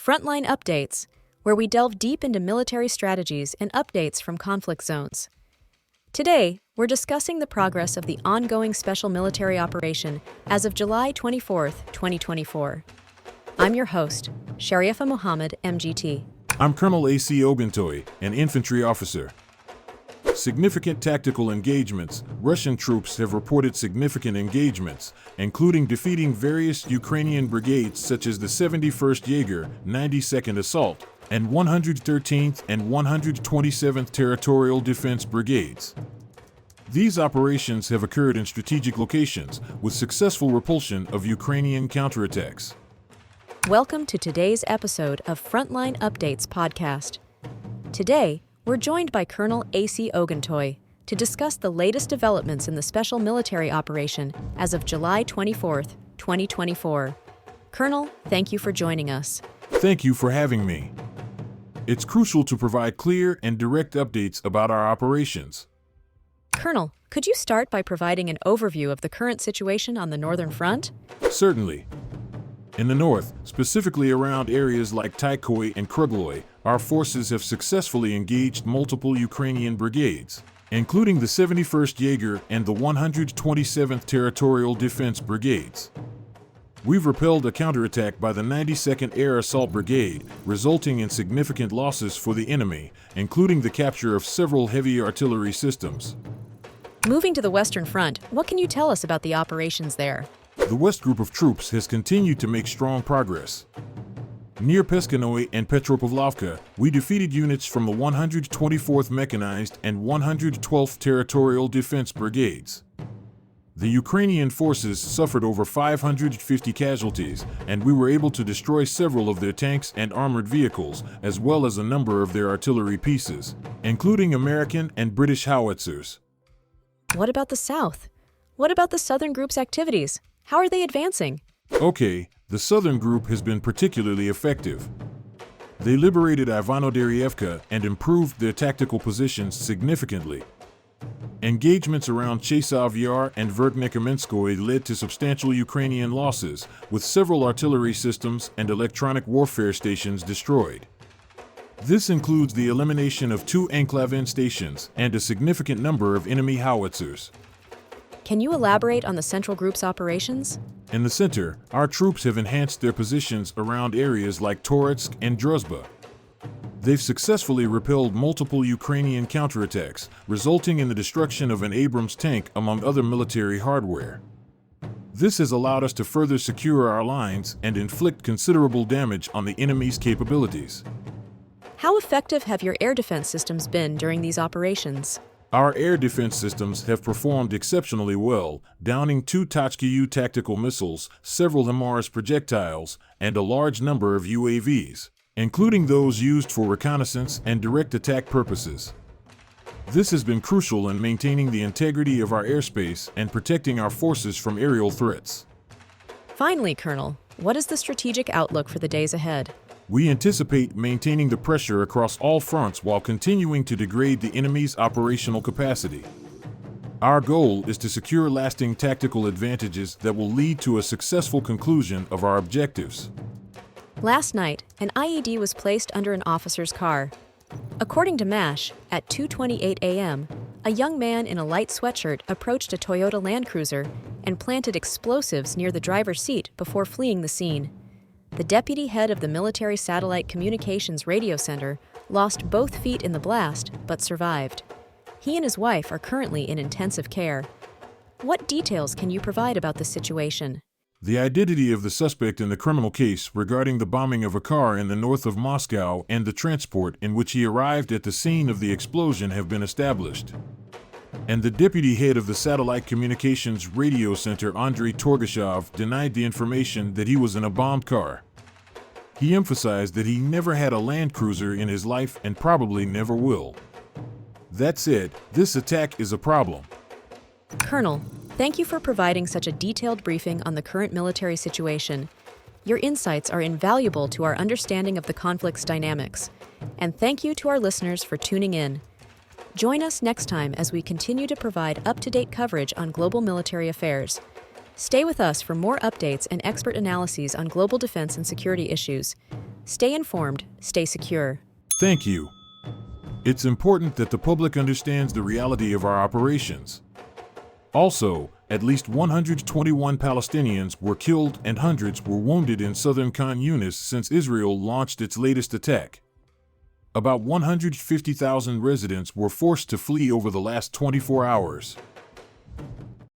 Frontline Updates, where we delve deep into military strategies and updates from conflict zones. Today, we're discussing the progress of the ongoing special military operation as of July 24, 2024. I'm your host, Sharifa Mohammed, MGT. I'm Colonel A.C. Oguntoye, an infantry officer. Significant tactical engagements. Russian troops have reported significant engagements, including defeating various Ukrainian brigades such as the 71st Jaeger, 92nd Assault, and 113th and 127th Territorial Defense Brigades. These operations have occurred in strategic locations with successful repulsion of Ukrainian counterattacks. Welcome to today's episode of Frontline Updates podcast. Today, we're joined by Colonel A.C. Oguntoye to discuss the latest developments in the special military operation as of July 24, 2024. Colonel, thank you for joining us. Thank you for having me. It's crucial to provide clear and direct updates about our operations. Colonel, could you start by providing an overview of the current situation on the Northern Front? Certainly. In the north, specifically around areas like Oguntoye and Krugloye, our forces have successfully engaged multiple Ukrainian brigades, including the 71st Jaeger and the 127th Territorial Defense Brigades. We've repelled a counterattack by the 92nd Air Assault Brigade, resulting in significant losses for the enemy, including the capture of several heavy artillery systems. Moving to the Western Front, what can you tell us about the operations there? The West Group of troops has continued to make strong progress. Near Peskanoye and Petropavlovka, we defeated units from the 124th Mechanized and 112th Territorial Defense Brigades. The Ukrainian forces suffered over 550 casualties, and we were able to destroy several of their tanks and armored vehicles, as well as a number of their artillery pieces, including American and British howitzers. What about the South? What about the Southern Group's activities? How are they advancing? Okay, the Southern Group has been particularly effective. They liberated Ivano-Derievka and improved their tactical positions significantly. Engagements around Chasov Yar and Verkhnekamenskoye led to substantial Ukrainian losses, with several artillery systems and electronic warfare stations destroyed. This includes the elimination of 2 Enklavin stations and a significant number of enemy howitzers. Can you elaborate on the Central Group's operations? In the center, our troops have enhanced their positions around areas like Toretsk and Druzhba. They've successfully repelled multiple Ukrainian counterattacks, resulting in the destruction of an Abrams tank, among other military hardware. This has allowed us to further secure our lines and inflict considerable damage on the enemy's capabilities. How effective have your air defense systems been during these operations? Our air defense systems have performed exceptionally well, downing 2 Tochka-U tactical missiles, several HIMARS projectiles, and a large number of UAVs, including those used for reconnaissance and direct attack purposes. This has been crucial in maintaining the integrity of our airspace and protecting our forces from aerial threats. Finally, Colonel, what is the strategic outlook for the days ahead? We anticipate maintaining the pressure across all fronts while continuing to degrade the enemy's operational capacity. Our goal is to secure lasting tactical advantages that will lead to a successful conclusion of our objectives. Last night, an IED was placed under an officer's car. According to MASH, at 2:28 a.m., a young man in a light sweatshirt approached a Toyota Land Cruiser and planted explosives near the driver's seat before fleeing the scene. The deputy head of the Military Satellite Communications Radio Center lost both feet in the blast, but survived. He and his wife are currently in intensive care. What details can you provide about this situation? The identity of the suspect in the criminal case regarding the bombing of a car in the north of Moscow and the transport in which he arrived at the scene of the explosion have been established. And the deputy head of the Satellite Communications Radio Center, Andrei Torgashov, denied the information that he was in a bombed car. He emphasized that he never had a Land Cruiser in his life and probably never will. That said, this attack is a problem. Colonel, thank you for providing such a detailed briefing on the current military situation. Your insights are invaluable to our understanding of the conflict's dynamics. And thank you to our listeners for tuning in. Join us next time as we continue to provide up-to-date coverage on global military affairs. Stay with us for more updates and expert analyses on global defense and security issues. Stay informed, stay secure. Thank you. It's important that the public understands the reality of our operations. Also, at least 121 Palestinians were killed and hundreds were wounded in southern Khan Yunis since Israel launched its latest attack. About 150,000 residents were forced to flee over the last 24 hours.